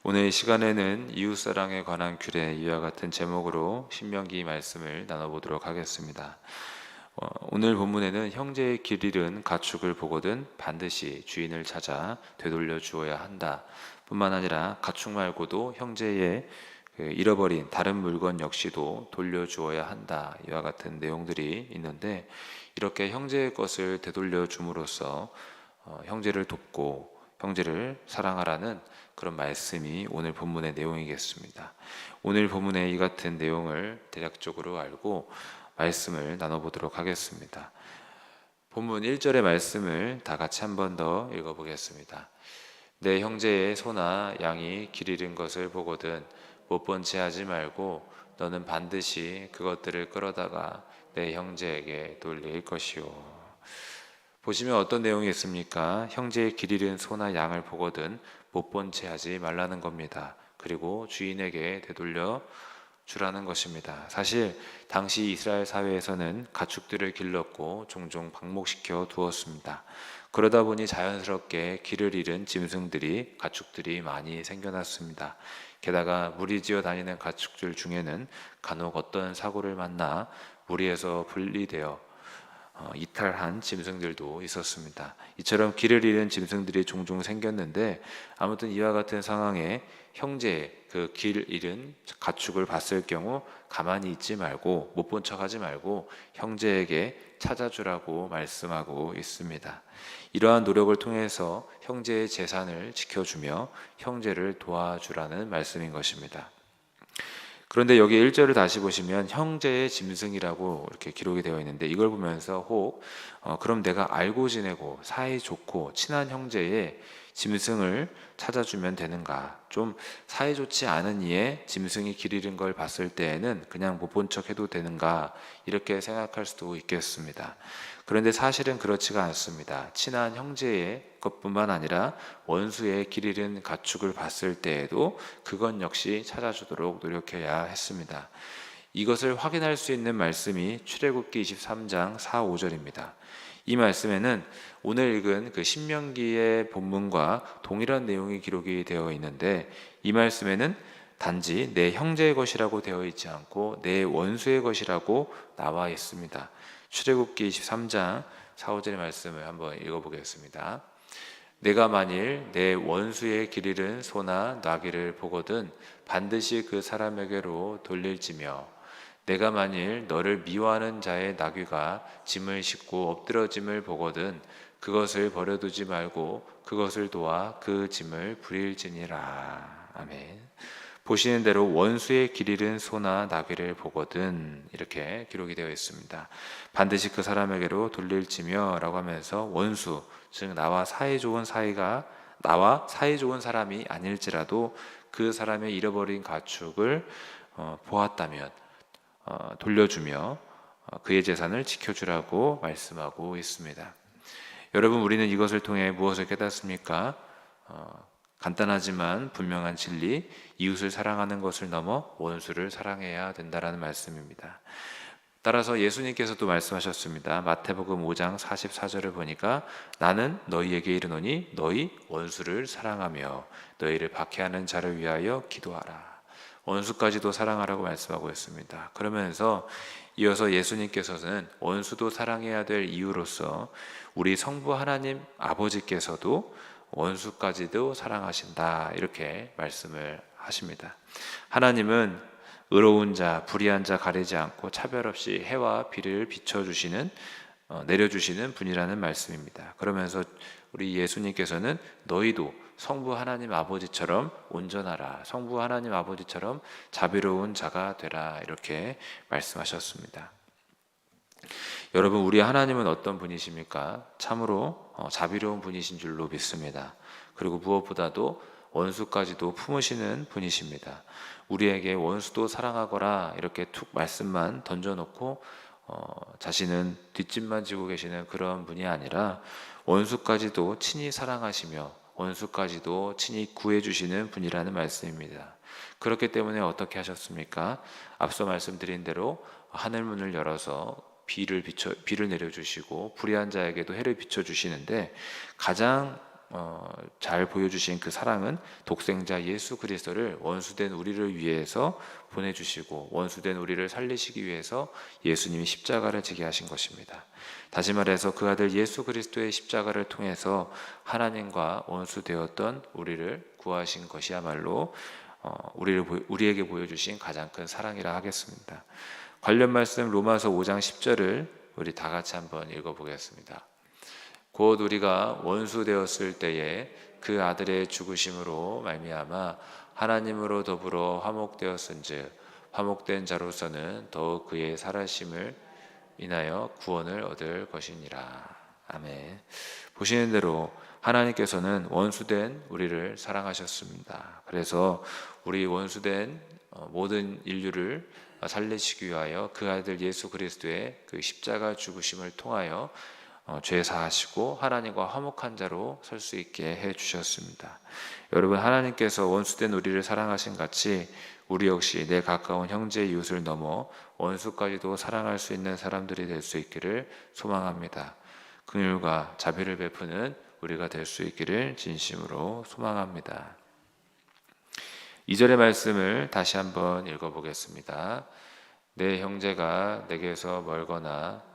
오늘 시간에는 이웃사랑에 관한 규례 이와 같은 제목으로 신명기 말씀을 나눠보도록 하겠습니다. 오늘 본문에는 형제의 길 잃은 가축을 보거든 반드시 주인을 찾아 되돌려 주어야 한다 뿐만 아니라 가축 말고도 형제의 잃어버린 다른 물건 역시도 돌려주어야 한다 이와 같은 내용들이 있는데, 이렇게 형제의 것을 되돌려 줌으로써 형제를 돕고 형제를 사랑하라는 그런 말씀이 오늘 본문의 내용이겠습니다. 오늘 본문의 이 같은 내용을 대략적으로 알고 말씀을 나눠보도록 하겠습니다. 본문 1절의 말씀을 다 같이 한 번 더 읽어보겠습니다. 내 형제의 소나 양이 길 잃은 것을 보거든 못 본 채 하지 말고 너는 반드시 그것들을 끌어다가 내 형제에게 돌릴 것이요. 보시면 어떤 내용이 있습니까? 형제의 길 잃은 소나 양을 보거든 못 본 채 하지 말라는 겁니다. 그리고 주인에게 되돌려 주라는 것입니다. 사실 당시 이스라엘 사회에서는 가축들을 길렀고 종종 방목시켜 두었습니다. 그러다 보니 자연스럽게 길을 잃은 짐승들이, 가축들이 많이 생겨났습니다. 게다가 무리지어 다니는 가축들 중에는 간혹 어떤 사고를 만나 무리에서 분리되어 이탈한 짐승들도 있었습니다. 이처럼 길을 잃은 짐승들이 종종 생겼는데, 아무튼 이와 같은 상황에 형제 그 길 잃은 가축을 봤을 경우 가만히 있지 말고 못 본 척하지 말고 형제에게 찾아주라고 말씀하고 있습니다. 이러한 노력을 통해서 형제의 재산을 지켜주며 형제를 도와주라는 말씀인 것입니다. 그런데 여기 1절을 다시 보시면 형제의 짐승이라고 이렇게 기록이 되어 있는데, 이걸 보면서 그럼 내가 알고 지내고 사이 좋고 친한 형제의 짐승을 찾아주면 되는가? 좀 사이 좋지 않은 이의 짐승이 길 잃은 걸 봤을 때에는 그냥 못 본 척 해도 되는가? 이렇게 생각할 수도 있겠습니다. 그런데 사실은 그렇지가 않습니다. 친한 형제의 것뿐만 아니라 원수의 길 잃은 가축을 봤을 때에도 그건 역시 찾아주도록 노력해야 했습니다. 이것을 확인할 수 있는 말씀이 출애굽기 23장 4, 5절입니다. 이 말씀에는 오늘 읽은 그 신명기의 본문과 동일한 내용이 기록이 되어 있는데, 이 말씀에는 단지 내 형제의 것이라고 되어 있지 않고 내 원수의 것이라고 나와 있습니다. 출애굽기 23장 4, 5절의 말씀을 한번 읽어보겠습니다. 내가 만일 내 원수의 길 잃은 소나 나귀를 보거든 반드시 그 사람에게로 돌릴지며, 내가 만일 너를 미워하는 자의 나귀가 짐을 싣고 엎드러짐을 보거든 그것을 버려두지 말고 그것을 도와 그 짐을 부릴지니라. 아멘. 보시는 대로 원수의 길 잃은 소나 나귀를 보거든 이렇게 기록이 되어 있습니다. 반드시 그 사람에게로 돌릴지며 라고 하면서 원수, 즉 나와 사이 좋은 사람이 아닐지라도 그 사람의 잃어버린 가축을 보았다면 돌려주며 그의 재산을 지켜주라고 말씀하고 있습니다. 여러분, 우리는 이것을 통해 무엇을 깨닫습니까? 간단하지만 분명한 진리, 이웃을 사랑하는 것을 넘어 원수를 사랑해야 된다는 말씀입니다. 따라서 예수님께서도 말씀하셨습니다. 마태복음 5장 44절을 보니까 나는 너희에게 이르노니 너희 원수를 사랑하며 너희를 박해하는 자를 위하여 기도하라. 원수까지도 사랑하라고 말씀하고 있습니다. 그러면서 이어서 예수님께서는 원수도 사랑해야 될 이유로서 우리 성부 하나님 아버지께서도 원수까지도 사랑하신다 이렇게 말씀을 하십니다. 하나님은 의로운 자, 불의한 자 가리지 않고 차별 없이 해와 비를 비춰주시는 내려주시는 분이라는 말씀입니다. 그러면서 우리 예수님께서는 너희도 성부 하나님 아버지처럼 온전하라, 성부 하나님 아버지처럼 자비로운 자가 되라 이렇게 말씀하셨습니다. 여러분, 우리 하나님은 어떤 분이십니까? 참으로 자비로운 분이신 줄로 믿습니다. 그리고 무엇보다도 원수까지도 품으시는 분이십니다. 우리에게 원수도 사랑하거라 이렇게 툭 말씀만 던져놓고 자신은 뒷짐만 지고 계시는 그런 분이 아니라 원수까지도 친히 사랑하시며 원수까지도 친히 구해주시는 분이라는 말씀입니다. 그렇기 때문에 어떻게 하셨습니까? 앞서 말씀드린 대로 하늘문을 열어서 비를 내려주시고 불의한 자에게도 해를 비춰주시는데, 가장 잘 보여주신 그 사랑은 독생자 예수 그리스도를 원수된 우리를 위해서 보내주시고 원수된 우리를 살리시기 위해서 예수님이 십자가를 지게 하신 것입니다. 다시 말해서 그 아들 예수 그리스도의 십자가를 통해서 하나님과 원수되었던 우리를 구하신 것이야말로 우리에게 보여주신 가장 큰 사랑이라 하겠습니다. 관련 말씀 로마서 5장 10절을 우리 다 같이 한번 읽어보겠습니다. 곧 우리가 원수 되었을 때에 그 아들의 죽으심으로 말미암아 하나님으로 더불어 화목되었은즉 화목된 자로서는 더욱 그의 살아심을 인하여 구원을 얻을 것이니라. 아멘. 보시는 대로 하나님께서는 원수된 우리를 사랑하셨습니다. 그래서 우리 원수된 모든 인류를 살리시기 위하여 그 아들 예수 그리스도의 그 십자가 죽으심을 통하여 죄 사하시고 하나님과 화목한 자로 설 수 있게 해 주셨습니다. 여러분, 하나님께서 원수된 우리를 사랑하신 같이 우리 역시 내 가까운 형제 이웃을 넘어 원수까지도 사랑할 수 있는 사람들이 될 수 있기를 소망합니다. 긍휼과 자비를 베푸는 우리가 될 수 있기를 진심으로 소망합니다. 2절의 말씀을 다시 한번 읽어보겠습니다. 내 형제가 내게서 멀거나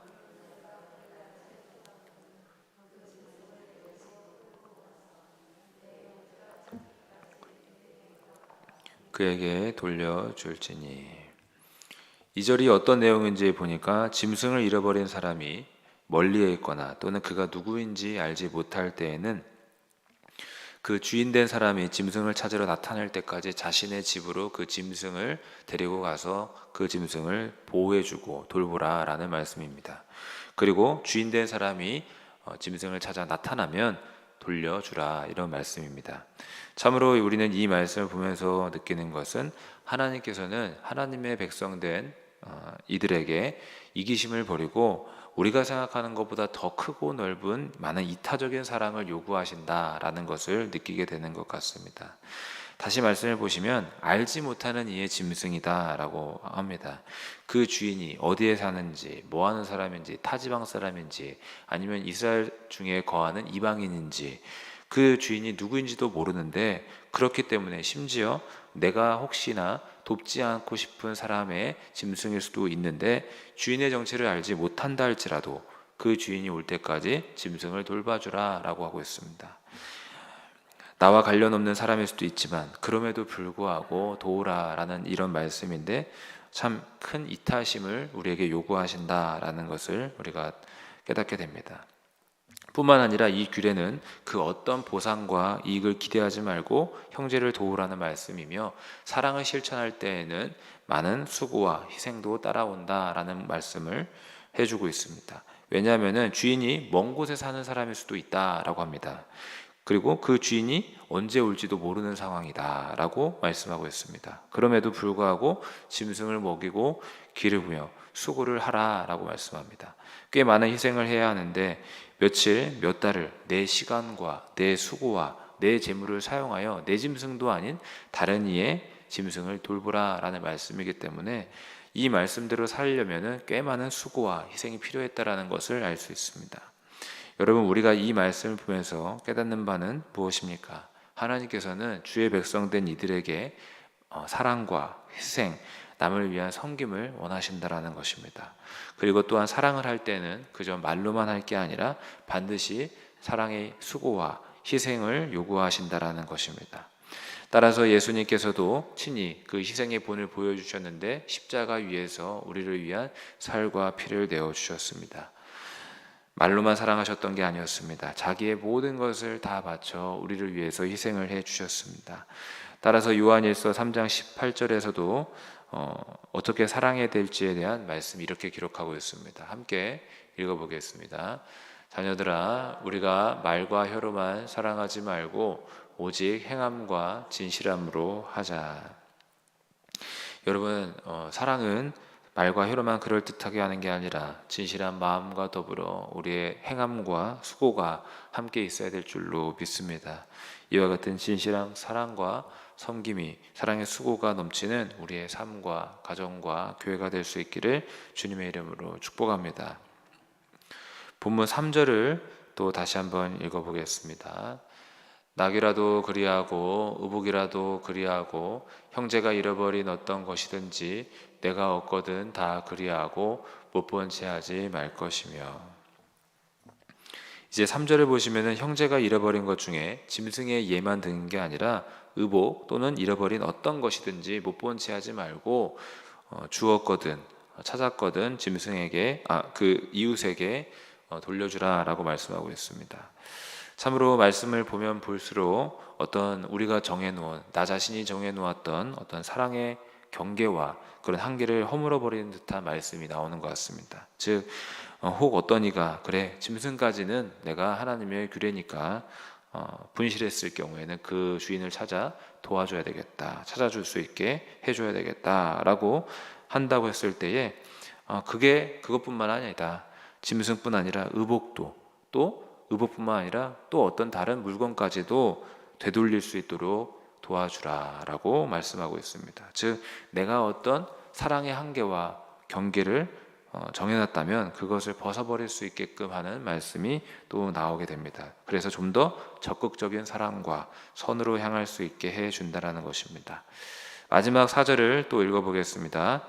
그에게 돌려줄지니. 2절이 어떤 내용인지 보니까 짐승을 잃어버린 사람이 멀리에 있거나 또는 그가 누구인지 알지 못할 때에는 그 주인된 사람이 짐승을 찾으러 나타날 때까지 자신의 집으로 그 짐승을 데리고 가서 그 짐승을 보호해주고 돌보라 라는 말씀입니다. 그리고 주인된 사람이 짐승을 찾아 나타나면 돌려주라 이런 말씀입니다. 참으로 우리는 이 말씀을 보면서 느끼는 것은 하나님께서는 하나님의 백성된 이들에게 이기심을 버리고 우리가 생각하는 것보다 더 크고 넓은 많은 이타적인 사랑을 요구하신다라는 것을 느끼게 되는 것 같습니다. 다시 말씀을 보시면 알지 못하는 이의 짐승이다 라고 합니다. 그 주인이 어디에 사는지, 뭐하는 사람인지, 타지방 사람인지 아니면 이스라엘 중에 거하는 이방인인지 그 주인이 누구인지도 모르는데, 그렇기 때문에 심지어 내가 혹시나 돕지 않고 싶은 사람의 짐승일 수도 있는데 주인의 정체를 알지 못한다 할지라도 그 주인이 올 때까지 짐승을 돌봐주라 라고 하고 있습니다. 나와 관련 없는 사람일 수도 있지만 그럼에도 불구하고 도우라 라는 이런 말씀인데 참 큰 이타심을 우리에게 요구하신다라는 것을 우리가 깨닫게 됩니다. 뿐만 아니라 이 규례는 그 어떤 보상과 이익을 기대하지 말고 형제를 도우라는 말씀이며, 사랑을 실천할 때에는 많은 수고와 희생도 따라온다라는 말씀을 해주고 있습니다. 왜냐하면 주인이 먼 곳에 사는 사람일 수도 있다라고 합니다. 그리고 그 주인이 언제 올지도 모르는 상황이다라고 말씀하고 있습니다. 그럼에도 불구하고 짐승을 먹이고 기르며 수고를 하라라고 말씀합니다. 꽤 많은 희생을 해야 하는데 며칠, 몇 달을 내 시간과 내 수고와 내 재물을 사용하여 내 짐승도 아닌 다른 이의 짐승을 돌보라라는 말씀이기 때문에 이 말씀대로 살려면 꽤 많은 수고와 희생이 필요했다라는 것을 알 수 있습니다. 여러분, 우리가 이 말씀을 보면서 깨닫는 바는 무엇입니까? 하나님께서는 주의 백성된 이들에게 사랑과 희생, 남을 위한 섬김을 원하신다라는 것입니다. 그리고 또한 사랑을 할 때는 그저 말로만 할 게 아니라 반드시 사랑의 수고와 희생을 요구하신다라는 것입니다. 따라서 예수님께서도 친히 그 희생의 본을 보여주셨는데 십자가 위에서 우리를 위한 살과 피를 내어주셨습니다. 말로만 사랑하셨던 게 아니었습니다. 자기의 모든 것을 다 바쳐 우리를 위해서 희생을 해주셨습니다. 따라서 요한일서 3장 18절에서도 어떻게 사랑해야 될지에 대한 말씀 이렇게 기록하고 있습니다. 함께 읽어보겠습니다. 자녀들아, 우리가 말과 혀로만 사랑하지 말고 오직 행함과 진실함으로 하자. 여러분, 사랑은 말과 혀로만 그럴듯하게 하는 게 아니라 진실한 마음과 더불어 우리의 행함과 수고가 함께 있어야 될 줄로 믿습니다. 이와 같은 진실한 사랑과 섬김이, 사랑의 수고가 넘치는 우리의 삶과 가정과 교회가 될 수 있기를 주님의 이름으로 축복합니다. 본문 3절을 또 다시 한번 읽어보겠습니다. 낙이라도 그리하고 의복이라도 그리하고 형제가 잃어버린 어떤 것이든지 내가 얻거든 다 그리하고 못 본 채 하지 말 것이며. 이제 3절을 보시면은 형제가 잃어버린 것 중에 짐승의 예만 드는 게 아니라 의복 또는 잃어버린 어떤 것이든지 못 본 채 하지 말고 주었거든 찾았거든 짐승에게 그 이웃에게 돌려주라라고 말씀하고 있습니다. 참으로 말씀을 보면 볼수록 어떤 우리가 정해놓은 나 자신이 정해놓았던 어떤 사랑의 경계와 그런 한계를 허물어 버리는 듯한 말씀이 나오는 것 같습니다. 즉 혹 어떤 이가 그래 짐승까지는 내가 하나님의 규례니까 분실했을 경우에는 그 주인을 찾아 도와줘야 되겠다, 찾아줄 수 있게 해줘야 되겠다라고 한다고 했을 때에 그게 그것뿐만 아니다. 짐승뿐 아니라 의복도 또 의복뿐만 아니라 또 어떤 다른 물건까지도 되돌릴 수 있도록 도와주라라고 말씀하고 있습니다. 즉 내가 어떤 사랑의 한계와 경계를 정해놨다면 그것을 벗어버릴 수 있게끔 하는 말씀이 또 나오게 됩니다. 그래서 좀 더 적극적인 사랑과 선으로 향할 수 있게 해준다라는 것입니다. 마지막 4절을 또 읽어보겠습니다.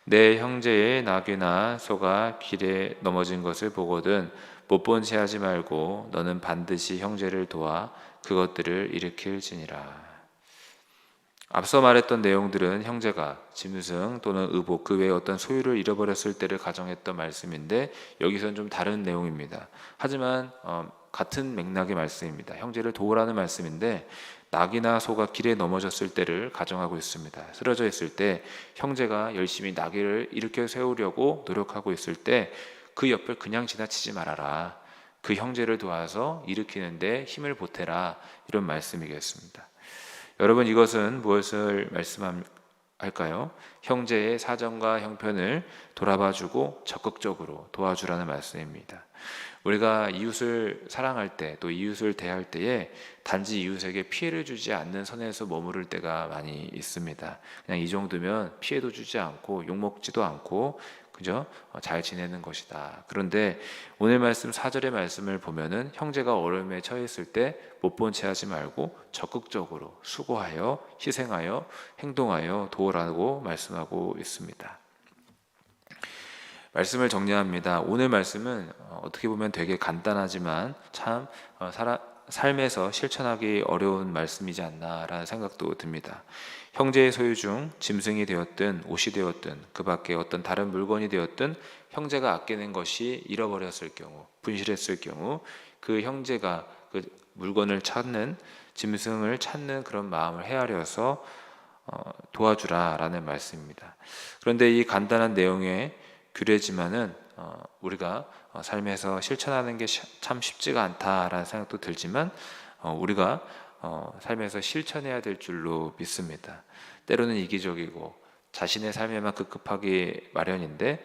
내 형제의 나귀나 소가 길에 넘어진 것을 보거든 못 본 채 하지 말고 너는 반드시 형제를 도와 그것들을 일으킬지니라. 앞서 말했던 내용들은 형제가 짐승 또는 의복 그 외에 어떤 소유를 잃어버렸을 때를 가정했던 말씀인데 여기서는 좀 다른 내용입니다. 하지만 같은 맥락의 말씀입니다. 형제를 도우라는 말씀인데 낙이나 소가 길에 넘어졌을 때를 가정하고 있습니다. 쓰러져 있을 때 형제가 열심히 낙이를 일으켜 세우려고 노력하고 있을 때 그 옆을 그냥 지나치지 말아라. 그 형제를 도와서 일으키는데 힘을 보태라. 이런 말씀이겠습니다. 여러분 이것은 무엇을 말씀할까요? 형제의 사정과 형편을 돌아봐주고 적극적으로 도와주라는 말씀입니다. 우리가 이웃을 사랑할 때 또 이웃을 대할 때에 단지 이웃에게 피해를 주지 않는 선에서 머무를 때가 많이 있습니다. 그냥 이 정도면 피해도 주지 않고 욕먹지도 않고 그죠? 잘 지내는 것이다. 그런데 오늘 말씀 4절의 말씀을 보면은 형제가 어려움에 처했을 때 못 본 채 하지 말고 적극적으로 수고하여 희생하여 행동하여 도우라고 말씀하고 있습니다. 말씀을 정리합니다. 오늘 말씀은 어떻게 보면 되게 간단하지만 참 삶에서 실천하기 어려운 말씀이지 않나라는 생각도 듭니다. 형제의 소유 중 짐승이 되었든 옷이 되었든 그 밖에 어떤 다른 물건이 되었든 형제가 아끼는 것이 잃어버렸을 경우 분실했을 경우 그 형제가 그 물건을 찾는 짐승을 찾는 그런 마음을 헤아려서 도와주라라는 말씀입니다. 그런데 이 간단한 내용의 규례지만은 우리가 삶에서 실천하는 게 참 쉽지가 않다라는 생각도 들지만 우리가 삶에서 실천해야 될 줄로 믿습니다. 때로는 이기적이고 자신의 삶에만 급급하기 마련인데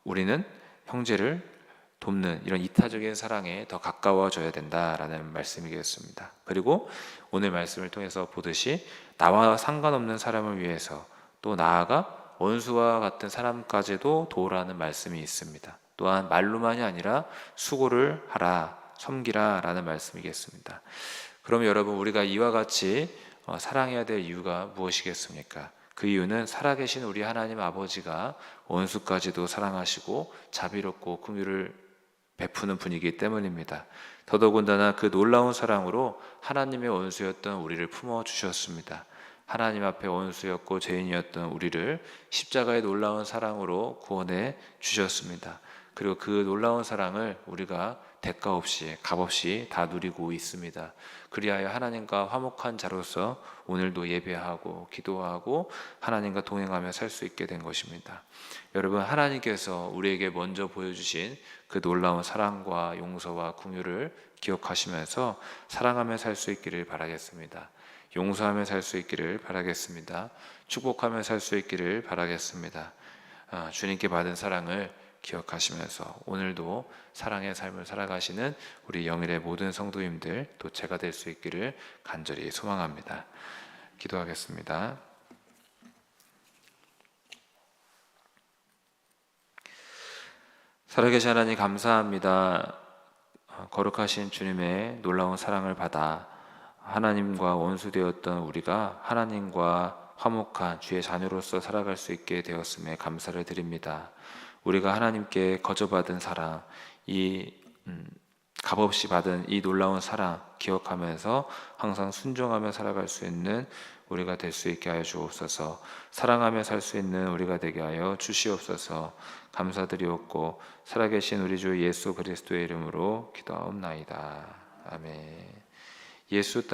우리는 형제를 돕는 이런 이타적인 사랑에 더 가까워져야 된다라는 말씀이겠습니다. 그리고 오늘 말씀을 통해서 보듯이 나와 상관없는 사람을 위해서 또 나아가 원수와 같은 사람까지도 도우라는 말씀이 있습니다. 또한 말로만이 아니라 수고를 하라, 섬기라 라는 말씀이겠습니다. 그럼 여러분 우리가 이와 같이 사랑해야 될 이유가 무엇이겠습니까? 그 이유는 살아계신 우리 하나님 아버지가 원수까지도 사랑하시고 자비롭고 긍휼을 베푸는 분이기 때문입니다. 더더군다나 그 놀라운 사랑으로 하나님의 원수였던 우리를 품어주셨습니다. 하나님 앞에 원수였고 죄인이었던 우리를 십자가의 놀라운 사랑으로 구원해 주셨습니다. 그리고 그 놀라운 사랑을 우리가 대가 없이 값없이 다 누리고 있습니다. 그리하여 하나님과 화목한 자로서 오늘도 예배하고 기도하고 하나님과 동행하며 살 수 있게 된 것입니다. 여러분 하나님께서 우리에게 먼저 보여주신 그 놀라운 사랑과 용서와 긍휼을 기억하시면서 사랑하며 살 수 있기를 바라겠습니다. 용서하며 살 수 있기를 바라겠습니다. 축복하며 살 수 있기를 바라겠습니다. 주님께 받은 사랑을 기억하시면서 오늘도 사랑의 삶을 살아가시는 우리 영일의 모든 성도님들 또 제가 될 수 있기를 간절히 소망합니다. 기도하겠습니다. 살아계신 하나님 감사합니다. 거룩하신 주님의 놀라운 사랑을 받아 하나님과 원수되었던 우리가 하나님과 화목한 주의 자녀로서 살아갈 수 있게 되었음에 감사를 드립니다. 우리가 하나님께 거저받은 사랑, 이 값없이 받은 이 놀라운 사랑 기억하면서 항상 순종하며 살아갈 수 있는 우리가 될 수 있게 하여 주옵소서. 사랑하며 살 수 있는 우리가 되게 하여 주시옵소서. 감사드리옵고 살아계신 우리 주 예수 그리스도의 이름으로 기도하옵나이다. 아멘. 예수 따라